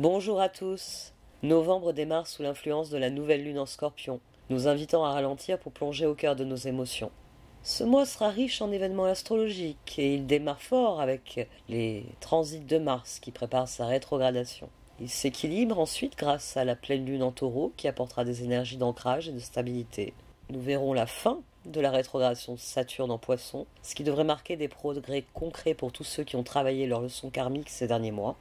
Bonjour à tous. Novembre démarre sous l'influence de la nouvelle lune en Scorpion, nous invitant à ralentir pour plonger au cœur de nos émotions. Ce mois sera riche en événements astrologiques et il démarre fort avec les transits de Mars qui préparent sa rétrogradation. Il s'équilibre ensuite grâce à la pleine lune en Taureau qui apportera des énergies d'ancrage et de stabilité. Nous verrons la fin de la rétrogradation de Saturne en Poisson, ce qui devrait marquer des progrès concrets pour tous ceux qui ont travaillé leurs leçons karmiques ces derniers mois.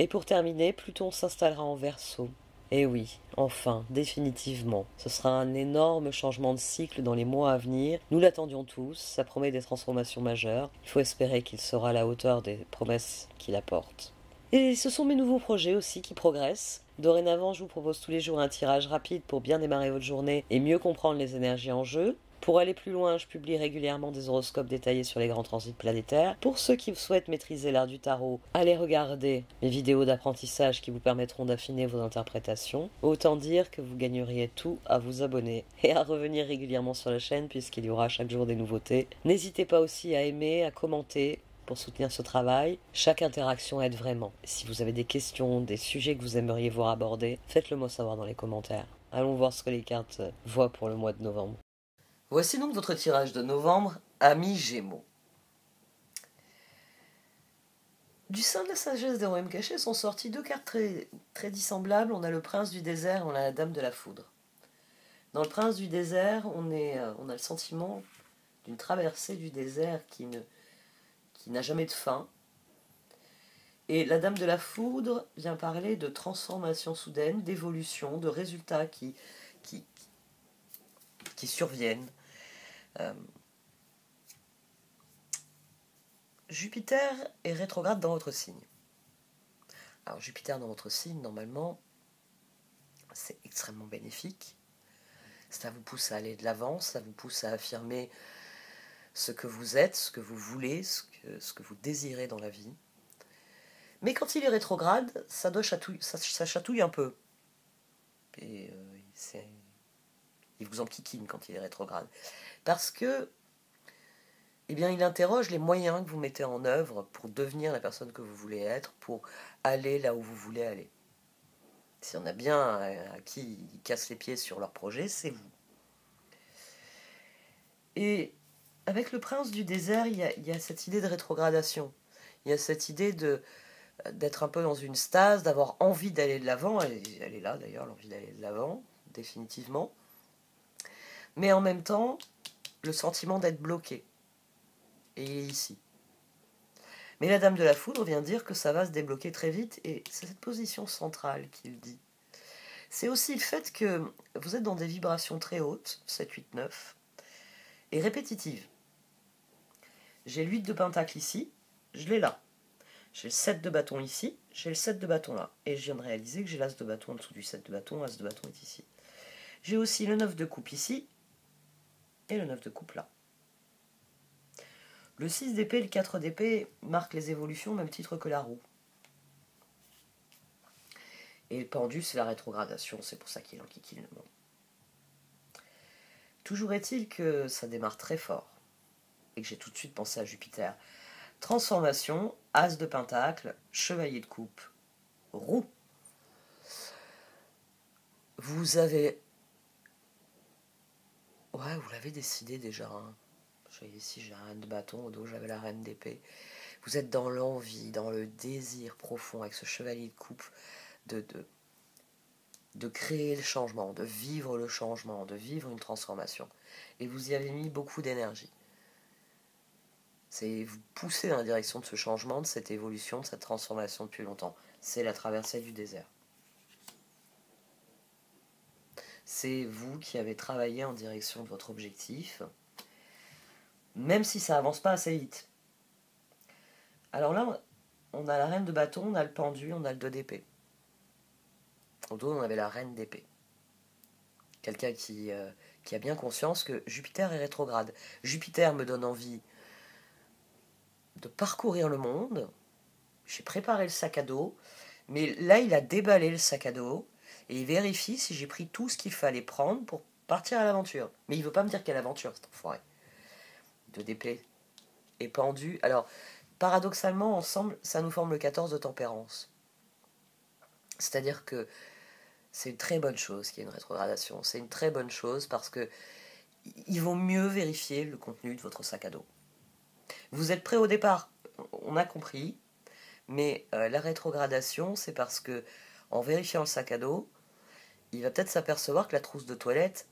Et pour terminer, Pluton s'installera en Verseau. Et oui, enfin, définitivement, ce sera un énorme changement de cycle dans les mois à venir. Nous l'attendions tous, ça promet des transformations majeures. Il faut espérer qu'il sera à la hauteur des promesses qu'il apporte. Et ce sont mes nouveaux projets aussi qui progressent. Dorénavant, je vous propose tous les jours un tirage rapide pour bien démarrer votre journée et mieux comprendre les énergies en jeu. Pour aller plus loin, je publie régulièrement des horoscopes détaillés sur les grands transits planétaires. Pour ceux qui souhaitent maîtriser l'art du tarot, allez regarder mes vidéos d'apprentissage qui vous permettront d'affiner vos interprétations. Autant dire que vous gagneriez tout à vous abonner et à revenir régulièrement sur la chaîne puisqu'il y aura chaque jour des nouveautés. N'hésitez pas aussi à aimer, à commenter pour soutenir ce travail. Chaque interaction aide vraiment. Si vous avez des questions, des sujets que vous aimeriez voir abordés, faites-le moi savoir dans les commentaires. Allons voir ce que les cartes voient pour le mois de novembre. Voici donc votre tirage de novembre, amis Gémeaux. Du sein de la sagesse des royaumes cachés sont sorties deux cartes très dissemblables. On a le prince du désert et on a la dame de la foudre. Dans le prince du désert, on a le sentiment d'une traversée du désert qui n'a jamais de fin. Et la dame de la foudre vient parler de transformation soudaine, d'évolution, de résultats qui surviennent. Jupiter est rétrograde dans votre signe. Alors Jupiter dans votre signe, normalement, c'est extrêmement bénéfique. Ça vous pousse à aller de l'avant, ça vous pousse à affirmer ce que vous êtes, ce que vous voulez, ce que vous désirez dans la vie. Mais quand il est rétrograde, ça chatouille un peu. Et il vous enquiquine quand il est rétrograde. Parce que eh bien, il interroge les moyens que vous mettez en œuvre pour devenir la personne que vous voulez être, pour aller là où vous voulez aller. S'il y en a bien à qui ils cassent les pieds sur leur projet, c'est vous. Et avec le prince du désert, il y a cette idée de rétrogradation. Il y a cette idée d'être un peu dans une stase, d'avoir envie d'aller de l'avant. Elle est là d'ailleurs, l'envie d'aller de l'avant, définitivement. Mais en même temps, le sentiment d'être bloqué. Et il est ici. Mais la dame de la foudre vient dire que ça va se débloquer très vite, et c'est cette position centrale qu'il dit. C'est aussi le fait que vous êtes dans des vibrations très hautes, 7, 8, 9, et répétitives. J'ai l'8 de pentacle ici, je l'ai là. J'ai le 7 de bâton ici, j'ai le 7 de bâton là. Et je viens de réaliser que j'ai l'as de bâton en dessous du 7 de bâton, l'as de bâton est ici. J'ai aussi le 9 de coupe ici, et le 9 de coupe là. Le 6 d'épée et le 4 d'épée marquent les évolutions au même titre que la roue. Et le pendu, c'est la rétrogradation, c'est pour ça qu'il enquiquine le monde. Toujours est-il que ça démarre très fort, et que j'ai tout de suite pensé à Jupiter. Transformation, as de pentacle, chevalier de coupe, roue. Vous avez... Ouais, vous l'avez décidé déjà. Hein. Ici, j'ai la reine de bâton, au dos, j'avais la reine d'épée. Vous êtes dans l'envie, dans le désir profond, avec ce chevalier de coupe, de créer le changement, de vivre le changement, de vivre une transformation. Et vous y avez mis beaucoup d'énergie. C'est vous poussez dans la direction de ce changement, de cette évolution, de cette transformation depuis longtemps. C'est la traversée du désert. C'est vous qui avez travaillé en direction de votre objectif, même si ça avance pas assez vite. Alors là, on a la reine de bâton, on a le pendu, on a le 2 d'épée. Au dos, on avait la reine d'épée. Quelqu'un qui a bien conscience que Jupiter est rétrograde. Jupiter me donne envie de parcourir le monde. J'ai préparé le sac à dos, mais là, il a déballé le sac à dos et il vérifie si j'ai pris tout ce qu'il fallait prendre pour partir à l'aventure. Mais il veut pas me dire quelle aventure, cet enfoiré. 2 d'épée et pendu. Alors, paradoxalement, ensemble, ça nous forme le 14 de tempérance. C'est-à-dire que c'est une très bonne chose qu'il y ait une rétrogradation. C'est une très bonne chose parce que il vaut mieux vérifier le contenu de votre sac à dos. Vous êtes prêt au départ, on a compris, mais la rétrogradation, c'est parce que en vérifiant le sac à dos, il va peut-être s'apercevoir que la trousse de toilette,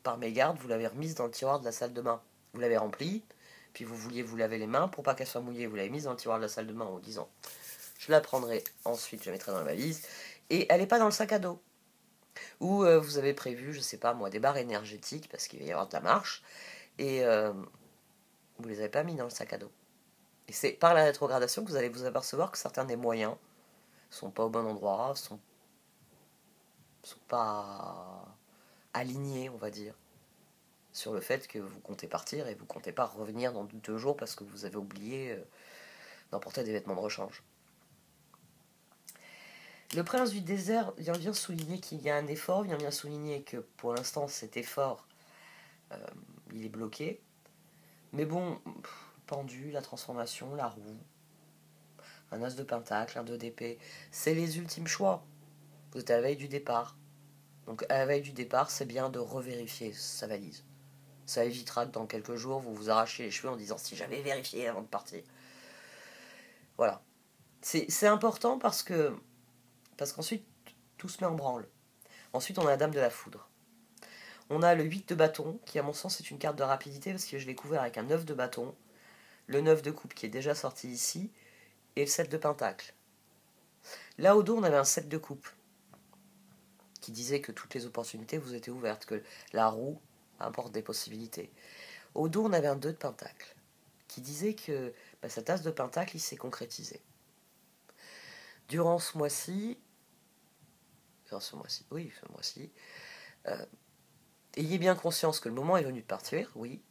par mégarde, vous l'avez remise dans le tiroir de la salle de bain. Vous l'avez remplie, puis vous vouliez vous laver les mains, pour pas qu'elle soit mouillée, vous l'avez mise dans le tiroir de la salle de bain en vous disant je la prendrai ensuite, je la mettrai dans la valise, et elle n'est pas dans le sac à dos. Ou vous avez prévu, je sais pas moi, des barres énergétiques, parce qu'il va y avoir de la marche, et vous les avez pas mis dans le sac à dos. Et c'est par la rétrogradation que vous allez vous apercevoir que certains des moyens sont pas au bon endroit, sont pas alignés, on va dire, sur le fait que vous comptez partir et vous comptez pas revenir dans 2 jours parce que vous avez oublié d'emporter des vêtements de rechange. Le prince du désert vient souligner qu'il y a un effort, vient souligner que pour l'instant cet effort, il est bloqué. Mais bon, pendu, la transformation, la roue, un as de pentacle, un 2 d'épée, c'est les ultimes choix. Vous êtes à la veille du départ. Donc à la veille du départ, c'est bien de revérifier sa valise. Ça évitera que dans quelques jours, vous vous arrachez les cheveux en disant si j'avais vérifié avant de partir. Voilà. C'est important parce qu'ensuite, tout se met en branle. Ensuite, on a la dame de la foudre. On a le 8 de bâton, qui à mon sens est une carte de rapidité, parce que je l'ai couvert avec un 9 de bâton, le 9 de coupe qui est déjà sorti ici, et le 7 de pentacle. Là, au dos, on avait un 7 de coupe, qui disait que toutes les opportunités vous étaient ouvertes, que la roue apporte des possibilités. Au dos, on avait un 2 de pentacle, qui disait que cette as de pentacle, il s'est concrétisé. Durant ce mois-ci, ayez bien conscience que le moment est venu de partir, oui,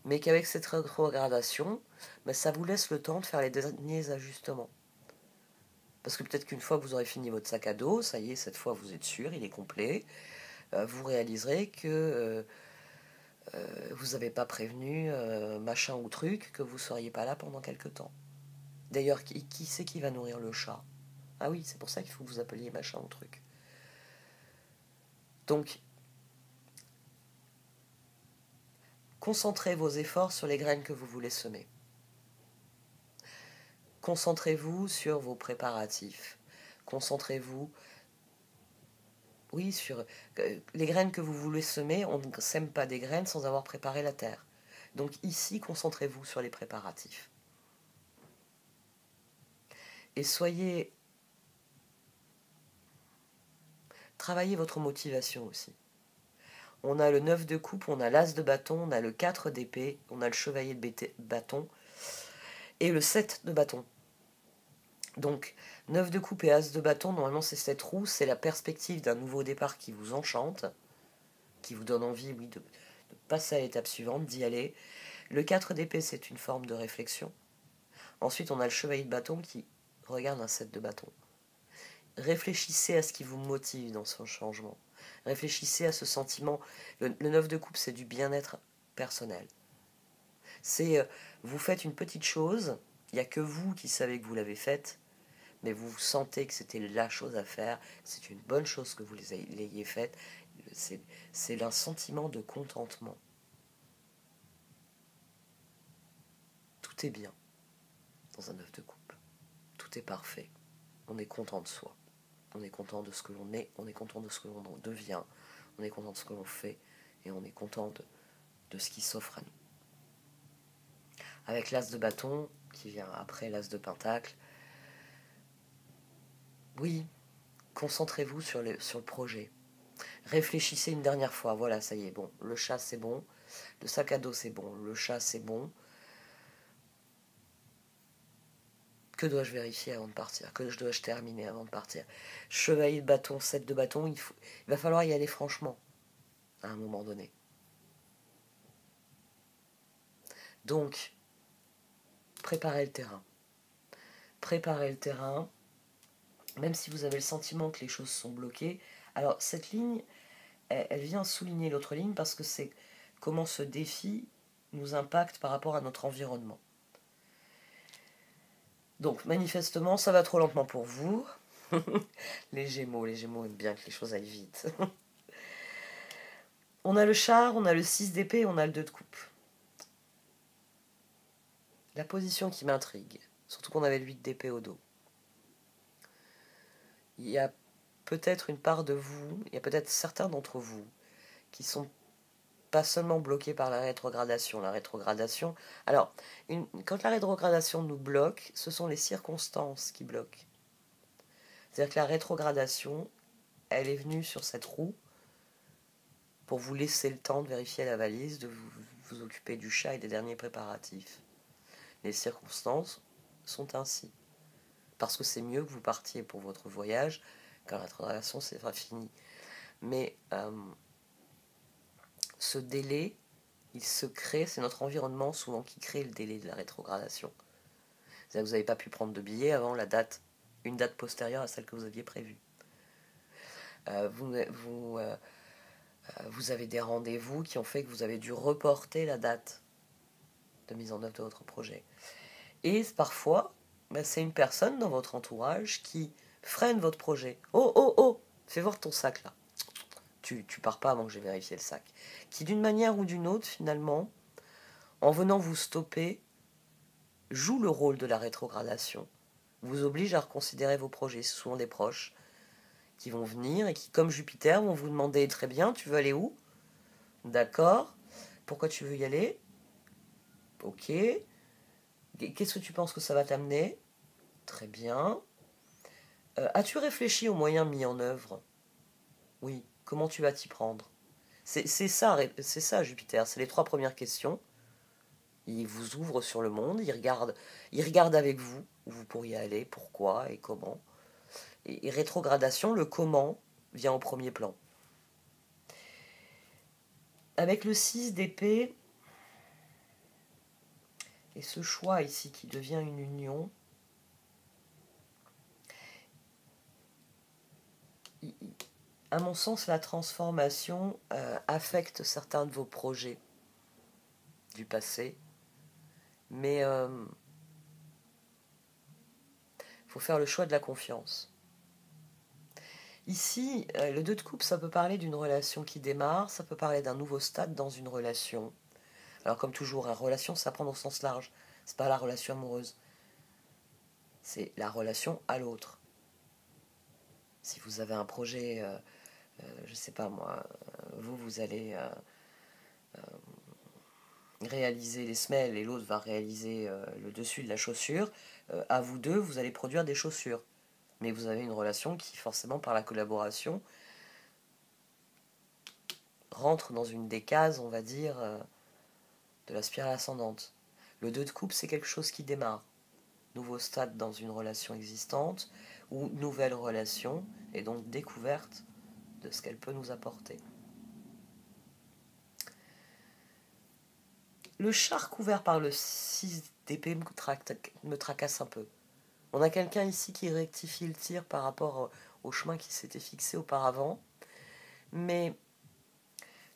mais qu'avec cette rétrogradation, ça vous laisse le temps de faire les derniers ajustements. Parce que peut-être qu'une fois que vous aurez fini votre sac à dos, ça y est, cette fois vous êtes sûr, il est complet, vous réaliserez que vous n'avez pas prévenu machin ou truc, que vous ne seriez pas là pendant quelque temps. D'ailleurs, qui c'est qui va nourrir le chat? Ah oui, c'est pour ça qu'il faut que vous appeliez machin ou truc. Donc, concentrez vos efforts sur les graines que vous voulez semer. Concentrez-vous sur vos préparatifs. Concentrez-vous, oui, sur les graines que vous voulez semer. On ne sème pas des graines sans avoir préparé la terre. Donc ici, concentrez-vous sur les préparatifs. Et travaillez votre motivation aussi. On a le 9 de coupe, on a l'as de bâton, on a le 4 d'épée, on a le chevalier de bâton et le 7 de bâton. Donc, 9 de coupe et as de bâton, normalement c'est cette roue, c'est la perspective d'un nouveau départ qui vous enchante, qui vous donne envie, oui, de passer à l'étape suivante, d'y aller. Le 4 d'épée, c'est une forme de réflexion. Ensuite, on a le chevalier de bâton qui regarde un 7 de bâton. Réfléchissez à ce qui vous motive dans ce changement. Réfléchissez à ce sentiment. Le 9 de coupe, c'est du bien-être personnel. C'est, vous faites une petite chose, il n'y a que vous qui savez que vous l'avez faite, mais vous sentez que c'était la chose à faire, c'est une bonne chose que vous l'ayez faite, c'est un sentiment de contentement. Tout est bien dans un 9 de coupe. Tout est parfait. On est content de soi. On est content de ce que l'on est, on est content de ce que l'on devient, on est content de ce que l'on fait, et on est content de ce qui s'offre à nous. Avec l'as de bâton, qui vient après l'as de pentacle, oui, concentrez-vous sur le projet. Réfléchissez une dernière fois, voilà, ça y est, bon, le chat c'est bon, le sac à dos c'est bon, le chat c'est bon. Que dois-je vérifier avant de partir? Que dois-je terminer avant de partir? Chevalier de bâton, 7 de bâton, il va falloir y aller franchement, à un moment donné. Donc, préparez le terrain. Préparez le terrain, même si vous avez le sentiment que les choses sont bloquées. Alors, cette ligne, elle vient souligner l'autre ligne parce que c'est comment ce défi nous impacte par rapport à notre environnement. Donc, manifestement, ça va trop lentement pour vous. Les Gémeaux aiment bien que les choses aillent vite. On a le char, on a le 6 d'épée, on a le 2 de coupe. La position qui m'intrigue, surtout qu'on avait le 8 d'épée au dos. Il y a peut-être une part de vous, il y a peut-être certains d'entre vous qui sont pas seulement bloqués par la rétrogradation. La rétrogradation. Alors, quand la rétrogradation nous bloque, ce sont les circonstances qui bloquent. C'est-à-dire que la rétrogradation, elle est venue sur cette roue pour vous laisser le temps de vérifier la valise, de vous occuper du chat et des derniers préparatifs. Les circonstances sont ainsi. Parce que c'est mieux que vous partiez pour votre voyage quand la rétrogradation sera finie. Mais ce délai, il se crée, c'est notre environnement souvent qui crée le délai de la rétrogradation. C'est-à-dire que vous n'avez pas pu prendre de billets avant une date postérieure à celle que vous aviez prévue. Vous avez des rendez-vous qui ont fait que vous avez dû reporter la date de mise en œuvre de votre projet. Et parfois, c'est une personne dans votre entourage qui freine votre projet. Oh, oh, oh, fais voir ton sac là. Tu pars pas avant que j'ai vérifié le sac. Qui d'une manière ou d'une autre, finalement, en venant vous stopper, joue le rôle de la rétrogradation. Vous oblige à reconsidérer vos projets. Ce sont des proches qui vont venir et qui, comme Jupiter, vont vous demander très bien, tu veux aller où? D'accord. Pourquoi tu veux y aller? Ok. Qu'est-ce que tu penses que ça va t'amener? Très bien. As-tu réfléchi aux moyens mis en œuvre? Oui. Comment tu vas t'y prendre? C'est ça, Jupiter. C'est les 3 premières questions. Il vous ouvre sur le monde, il regarde avec vous où vous pourriez aller, pourquoi et comment. Et rétrogradation, le comment vient au premier plan. Avec le 6 d'épée, et ce choix ici qui devient une union, à mon sens, la transformation affecte certains de vos projets du passé, mais faut faire le choix de la confiance. Ici, le 2 de coupe, ça peut parler d'une relation qui démarre, ça peut parler d'un nouveau stade dans une relation. Alors comme toujours, la relation, ça prend au sens large. C'est pas la relation amoureuse. C'est la relation à l'autre. Si vous avez un projet, je sais pas moi, vous allez réaliser les semelles et l'autre va réaliser le dessus de la chaussure, à vous deux, vous allez produire des chaussures. Mais vous avez une relation qui, forcément, par la collaboration, rentre dans une des cases, on va dire, de la spirale ascendante. Le 2 de coupe, c'est quelque chose qui démarre. Nouveau stade dans une relation existante, ou nouvelle relation, et donc découverte de ce qu'elle peut nous apporter. Le char couvert par le 6 d'épée me tracasse un peu. On a quelqu'un ici qui rectifie le tir par rapport au chemin qui s'était fixé auparavant, mais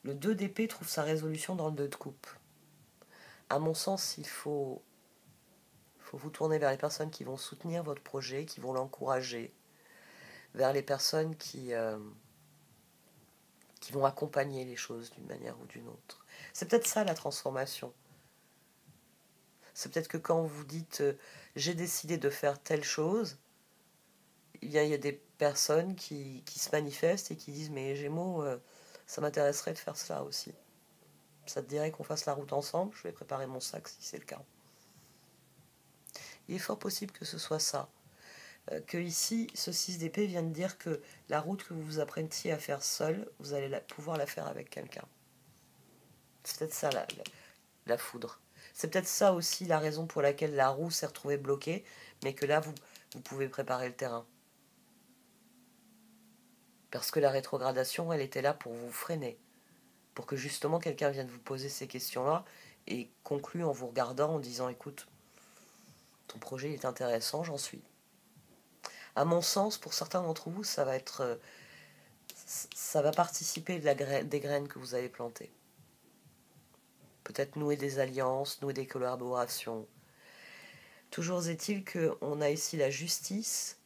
le 2 d'épée trouve sa résolution dans le 2 de coupe. À mon sens, il faut vous tourner vers les personnes qui vont soutenir votre projet, qui vont l'encourager, vers les personnes qui vont accompagner les choses d'une manière ou d'une autre. C'est peut-être ça la transformation. C'est peut-être que quand vous dites j'ai décidé de faire telle chose, il y a des personnes qui se manifestent et qui disent mais Gémeaux, ça m'intéresserait de faire cela aussi. Ça te dirait qu'on fasse la route ensemble? Je vais préparer mon sac si c'est le cas. Il est fort possible que ce soit ça. Que ici, ce 6 d'épée vient de dire que la route que vous vous apprêtiez à faire seul, vous allez pouvoir la faire avec quelqu'un. C'est peut-être ça la foudre. C'est peut-être ça aussi la raison pour laquelle la roue s'est retrouvée bloquée, mais que là, vous pouvez préparer le terrain. Parce que la rétrogradation, elle était là pour vous freiner. Pour que justement quelqu'un vienne vous poser ces questions-là et conclue en vous regardant en disant écoute, ton projet est intéressant, j'en suis. À mon sens, pour certains d'entre vous, ça va participer des graines que vous avez plantées. Peut-être nouer des alliances, nouer des collaborations. Toujours est-il qu'on a ici la justice,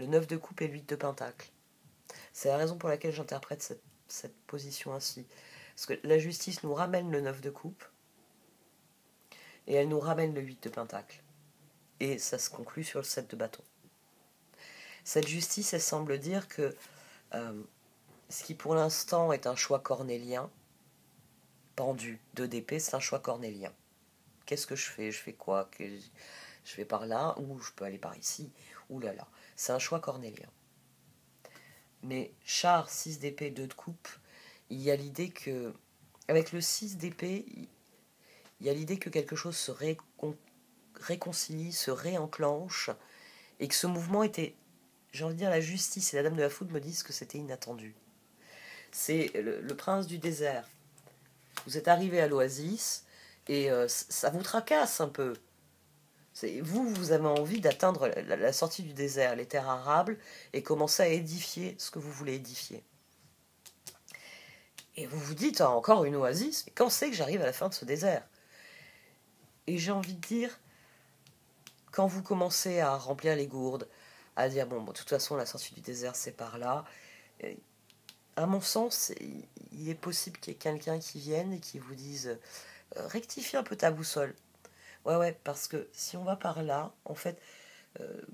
le 9 de coupe et le 8 de pentacle. C'est la raison pour laquelle j'interprète cette position ainsi. Parce que la justice nous ramène le 9 de coupe et elle nous ramène le 8 de pentacle. Et ça se conclut sur le 7 de bâton. Cette justice, elle semble dire que ce qui pour l'instant est un choix cornélien, pendu, 2 d'épée, c'est un choix cornélien. Qu'est-ce que je fais? Je fais quoi? Je vais par là ou je peux aller par ici? Ouh là là, c'est un choix cornélien. Mais char, 6 d'épée, 2 de coupe, il y a l'idée que, avec le 6 d'épée, il y a l'idée que quelque chose se réconcilie, se réenclenche, et que ce mouvement était, j'ai envie de dire, la justice et la dame de la foudre me disent que c'était inattendu. C'est le prince du désert. Vous êtes arrivé à l'oasis, et ça vous tracasse un peu. Vous avez envie d'atteindre la sortie du désert, les terres arables, et commencer à édifier ce que vous voulez édifier. Et vous vous dites, encore une oasis, mais quand c'est que j'arrive à la fin de ce désert? Et j'ai envie de dire, quand vous commencez à remplir les gourdes, à dire, bon, de toute façon, la sortie du désert, c'est par là, à mon sens, il est possible qu'il y ait quelqu'un qui vienne et qui vous dise, rectifie un peu ta boussole. Ouais, parce que si on va par là, en fait,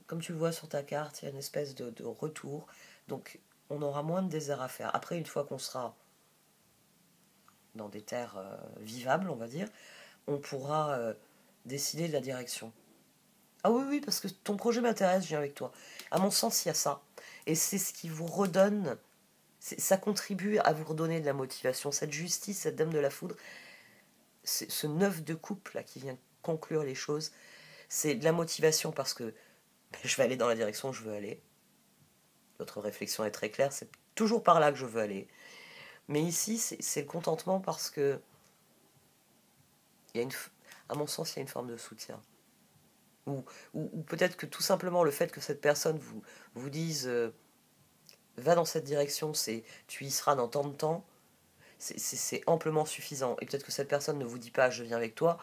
comme tu le vois sur ta carte, il y a une espèce de retour. Donc, on aura moins de désert à faire. Après, une fois qu'on sera dans des terres vivables, on va dire, on pourra décider de la direction. Ah oui, parce que ton projet m'intéresse, je viens avec toi. À mon sens, il y a ça. Et c'est ce qui vous redonne, ça contribue à vous redonner de la motivation. Cette justice, cette dame de la foudre, ce 9 de coupe là, qui vient conclure les choses, c'est de la motivation parce que je vais aller dans la direction où je veux aller. Votre réflexion est très claire, c'est toujours par là que je veux aller. Mais ici, c'est le contentement parce que, à mon sens, il y a une forme de soutien. Ou peut-être que tout simplement le fait que cette personne vous dise va dans cette direction, tu y seras dans tant de temps, c'est amplement suffisant. Et peut-être que cette personne ne vous dit pas je viens avec toi,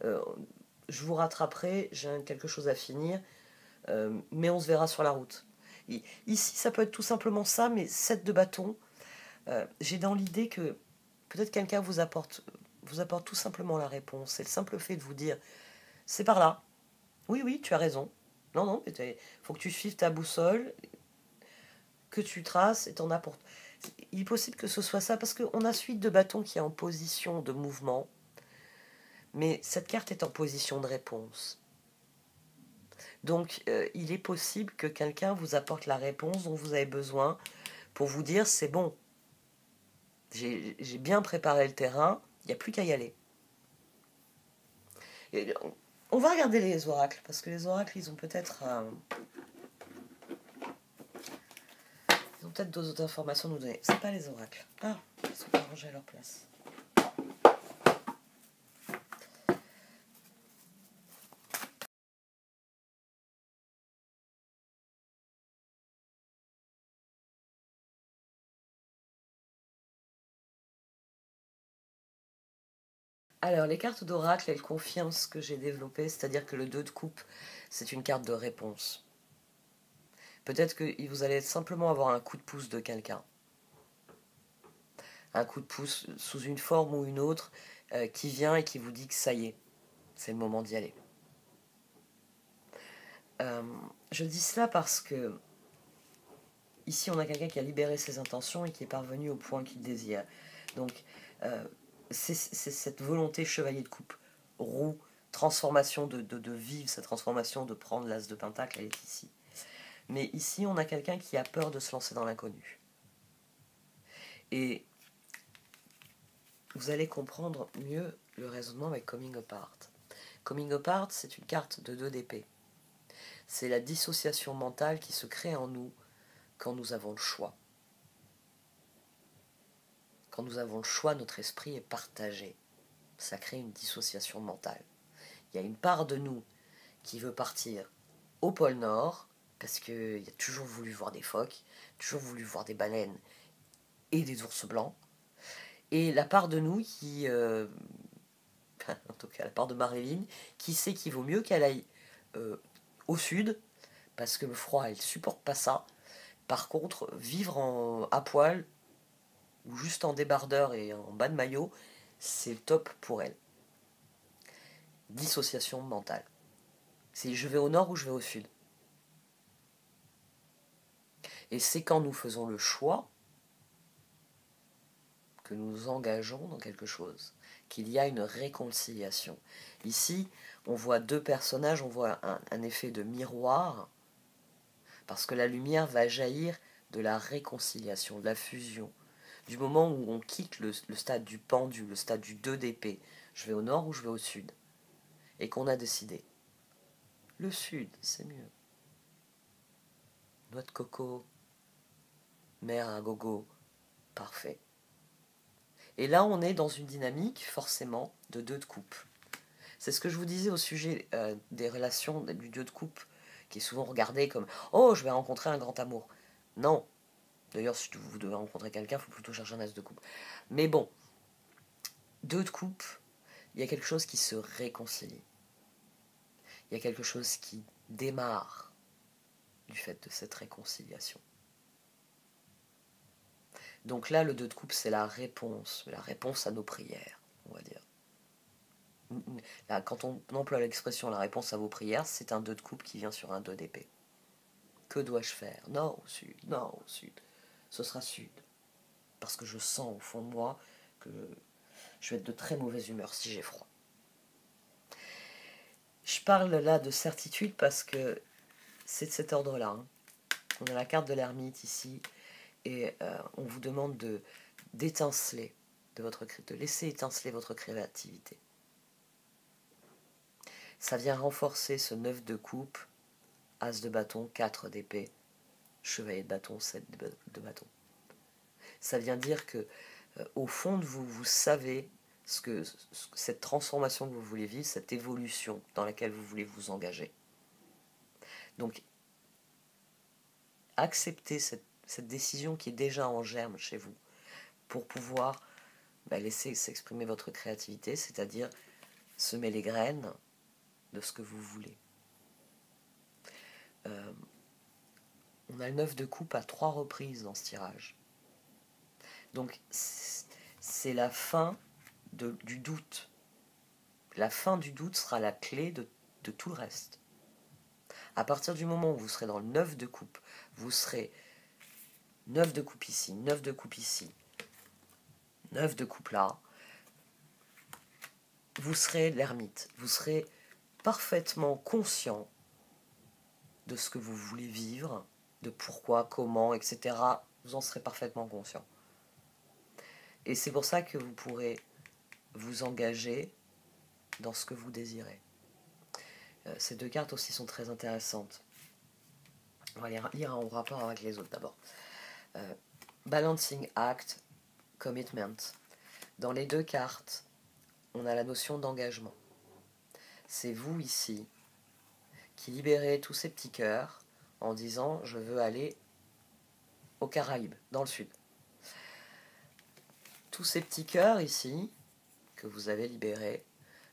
je vous rattraperai, j'ai quelque chose à finir, mais on se verra sur la route. Ici, ça peut être tout simplement ça, mais 7 de bâton, j'ai dans l'idée que peut-être quelqu'un vous apporte tout simplement la réponse. C'est le simple fait de vous dire c'est par là. Oui, tu as raison. Non, il faut que tu suives ta boussole, que tu traces et t'en apportes. Il est possible que ce soit ça, parce qu'on a suite de bâtons qui est en position de mouvement, mais cette carte est en position de réponse. Donc, il est possible que quelqu'un vous apporte la réponse dont vous avez besoin pour vous dire c'est bon, j'ai bien préparé le terrain, il n'y a plus qu'à y aller. Et on va regarder les oracles, parce que les oracles, ils ont peut-être d'autres informations à nous donner. C'est pas les oracles. Ah, ils sont pas rangés à leur place. Alors, les cartes d'oracle, elles confirment ce que j'ai développé, c'est-à-dire que le 2 de coupe, c'est une carte de réponse. Peut-être que vous allez simplement avoir un coup de pouce de quelqu'un. Un coup de pouce sous une forme ou une autre qui vient et qui vous dit que ça y est, c'est le moment d'y aller. Je dis cela parce que ici, on a quelqu'un qui a libéré ses intentions et qui est parvenu au point qu'il désire. Donc, c'est cette volonté chevalier de coupe, roue, transformation de vivre, cette transformation de prendre l'as de pentacle, elle est ici. Mais ici, on a quelqu'un qui a peur de se lancer dans l'inconnu. Et vous allez comprendre mieux le raisonnement avec Coming Apart. Coming Apart, c'est une carte de 2 d'épée. C'est la dissociation mentale qui se crée en nous quand nous avons le choix. Quand nous avons le choix, notre esprit est partagé. Ça crée une dissociation mentale. Il y a une part de nous qui veut partir au pôle Nord, parce qu'il a toujours voulu voir des phoques, toujours voulu voir des baleines et des ours blancs. Et la part de nous qui, en tout cas la part de Marilyn, qui sait qu'il vaut mieux qu'elle aille au sud, parce que le froid, elle supporte pas ça. Par contre, vivre à poil, ou juste en débardeur et en bas de maillot, c'est top pour elle. Dissociation mentale. C'est je vais au nord ou je vais au sud. Et c'est quand nous faisons le choix que nous nous engageons dans quelque chose, qu'il y a une réconciliation. Ici, on voit deux personnages, on voit un effet de miroir, parce que la lumière va jaillir de la réconciliation, de la fusion. Du moment où on quitte le stade du pendu, le stade du 2 d'épée, je vais au nord ou je vais au sud, et qu'on a décidé. Le sud, c'est mieux. Noix de coco, mer à gogo, parfait. Et là, on est dans une dynamique, forcément, de 2 de coupe. C'est ce que je vous disais au sujet des relations du 2 de coupe, qui est souvent regardé comme « Oh, je vais rencontrer un grand amour ». Non. D'ailleurs, si vous devez rencontrer quelqu'un, il faut plutôt chercher un as de coupe. Mais bon, 2 de coupe, il y a quelque chose qui se réconcilie. Il y a quelque chose qui démarre du fait de cette réconciliation. Donc là, le 2 de coupe, c'est la réponse à nos prières, on va dire. Là, quand on emploie l'expression la réponse à vos prières, c'est un 2 de coupe qui vient sur un 2 d'épée. Que dois-je faire? Nord ou sud? Nord ou sud? Ce sera sud. Parce que je sens au fond de moi que je vais être de très mauvaise humeur si j'ai froid. Je parle là de certitude parce que c'est de cet ordre-là. Hein. On a la carte de l'ermite ici et on vous demande d'étinceler, de laisser étinceler votre créativité. Ça vient renforcer ce 9 de coupe, as de bâton, 4 d'épée, chevalier de bâton, 7 de bâton. Ça vient dire que au fond de vous, vous savez cette transformation que vous voulez vivre, cette évolution dans laquelle vous voulez vous engager. Donc, acceptez cette décision qui est déjà en germe chez vous pour pouvoir laisser s'exprimer votre créativité, c'est-à-dire semer les graines de ce que vous voulez. On a le 9 de coupe à 3 reprises dans ce tirage. Donc, c'est la fin du doute. La fin du doute sera la clé de tout le reste. À partir du moment où vous serez dans le 9 de coupe, vous serez 9 de coupe ici, 9 de coupe ici, 9 de coupe là, vous serez l'ermite. Vous serez parfaitement conscient de ce que vous voulez vivre, de pourquoi, comment, etc. Vous en serez parfaitement conscient. Et c'est pour ça que vous pourrez vous engager dans ce que vous désirez. Ces 2 cartes aussi sont très intéressantes. On va les lire en rapport avec les autres d'abord. Balancing Act, Commitment. Dans les 2 cartes, on a la notion d'engagement. C'est vous ici qui libérez tous ces petits cœurs en disant « je veux aller aux Caraïbes, dans le sud ». Tous ces petits cœurs ici, que vous avez libérés,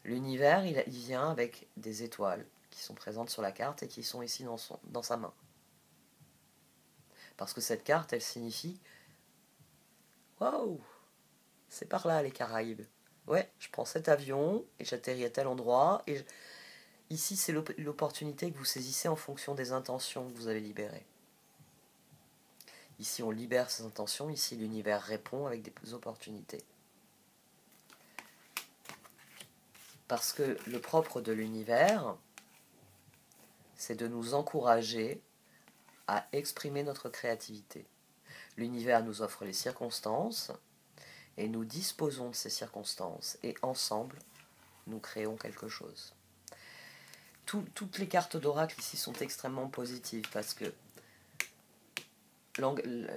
l'univers, il vient avec des étoiles qui sont présentes sur la carte et qui sont ici dans sa main. Parce que cette carte, elle signifie « Waouh, c'est par là les Caraïbes. Ouais, je prends cet avion et j'atterris à tel endroit. » et Ici, c'est l'opportunité que vous saisissez en fonction des intentions que vous avez libérées. Ici, on libère ces intentions. Ici, l'univers répond avec des opportunités. Parce que le propre de l'univers, c'est de nous encourager à exprimer notre créativité. L'univers nous offre les circonstances et nous disposons de ces circonstances. Et ensemble, nous créons quelque chose. Toutes les cartes d'oracle ici sont extrêmement positives parce que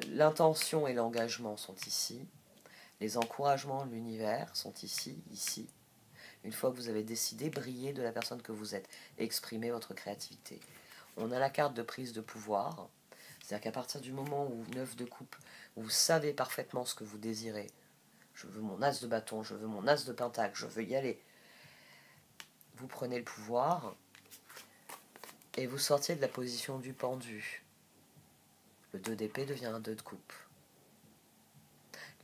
l'intention et l'engagement sont ici, les encouragements de l'univers sont ici, ici. Une fois que vous avez décidé, briller de la personne que vous êtes, exprimer votre créativité. On a la carte de prise de pouvoir, c'est-à-dire qu'à partir du moment où 9 de coupe, vous savez parfaitement ce que vous désirez, je veux mon as de bâton, je veux mon as de pentacle, je veux y aller, vous prenez le pouvoir. et vous sortiez de la position du pendu. Le 2 d'épée devient un 2 de coupe.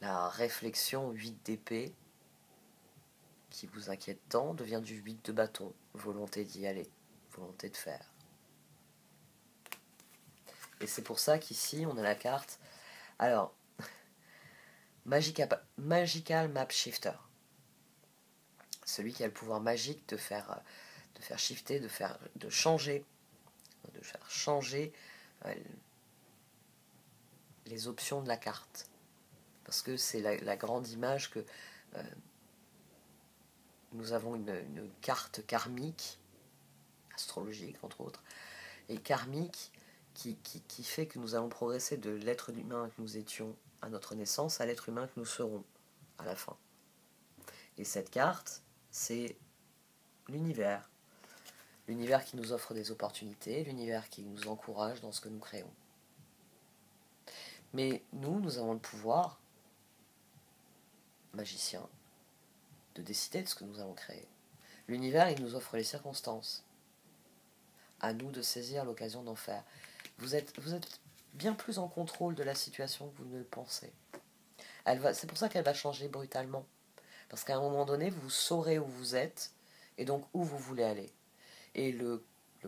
La réflexion 8 d'épée, qui vous inquiète tant, devient du 8 de bâton. Volonté d'y aller, volonté de faire. Et c'est pour ça qu'ici, on a la carte. Alors, Magical Map Shifter. Celui qui a le pouvoir magique de faire shifter, de faire changer les options de la carte. Parce que c'est la grande image que nous avons une carte karmique, astrologique entre autres, et karmique qui fait que nous allons progresser de l'être humain que nous étions à notre naissance à l'être humain que nous serons à la fin. Et cette carte, c'est l'univers. L'univers qui nous offre des opportunités, l'univers qui nous encourage dans ce que nous créons. Mais nous avons le pouvoir, magicien, de décider de ce que nous allons créer. L'univers, il nous offre les circonstances. À nous de saisir l'occasion d'en faire. Vous êtes bien plus en contrôle de la situation que vous ne le pensez. C'est pour ça qu'elle va changer brutalement. Parce qu'à un moment donné, vous saurez où vous êtes et donc où vous voulez aller. Et le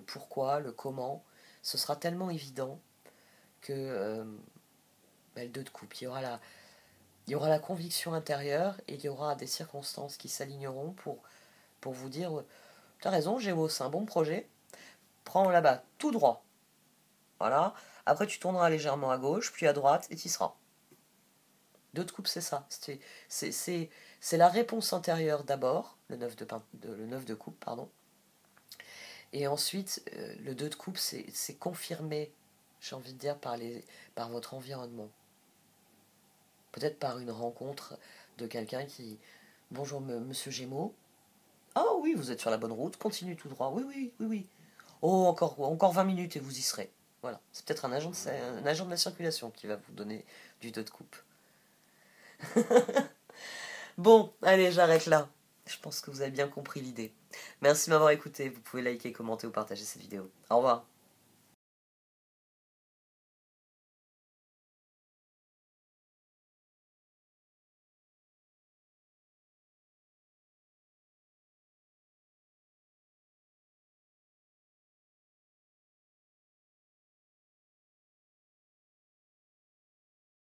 pourquoi, le comment, ce sera tellement évident que le 2 de coupe, il y aura la conviction intérieure et il y aura des circonstances qui s'aligneront pour vous dire « T'as raison, Gémeaux, c'est un bon projet, prends là-bas tout droit. » Voilà. Après, tu tourneras légèrement à gauche, puis à droite, et tu y seras. 2 de coupe, c'est ça. C'est la réponse intérieure d'abord, le 9 de coupe, pardon. Et ensuite, le 2 de coupe, c'est confirmé, j'ai envie de dire, par votre environnement. Peut-être par une rencontre de quelqu'un qui... Bonjour, monsieur Gémeaux. Ah oui, vous êtes sur la bonne route, continue tout droit. Oui. Oh, encore 20 minutes et vous y serez. Voilà. C'est peut-être un agent de la circulation qui va vous donner du 2 de coupe. Bon, allez, j'arrête là. Je pense que vous avez bien compris l'idée. Merci de m'avoir écouté. Vous pouvez liker, commenter ou partager cette vidéo. Au revoir.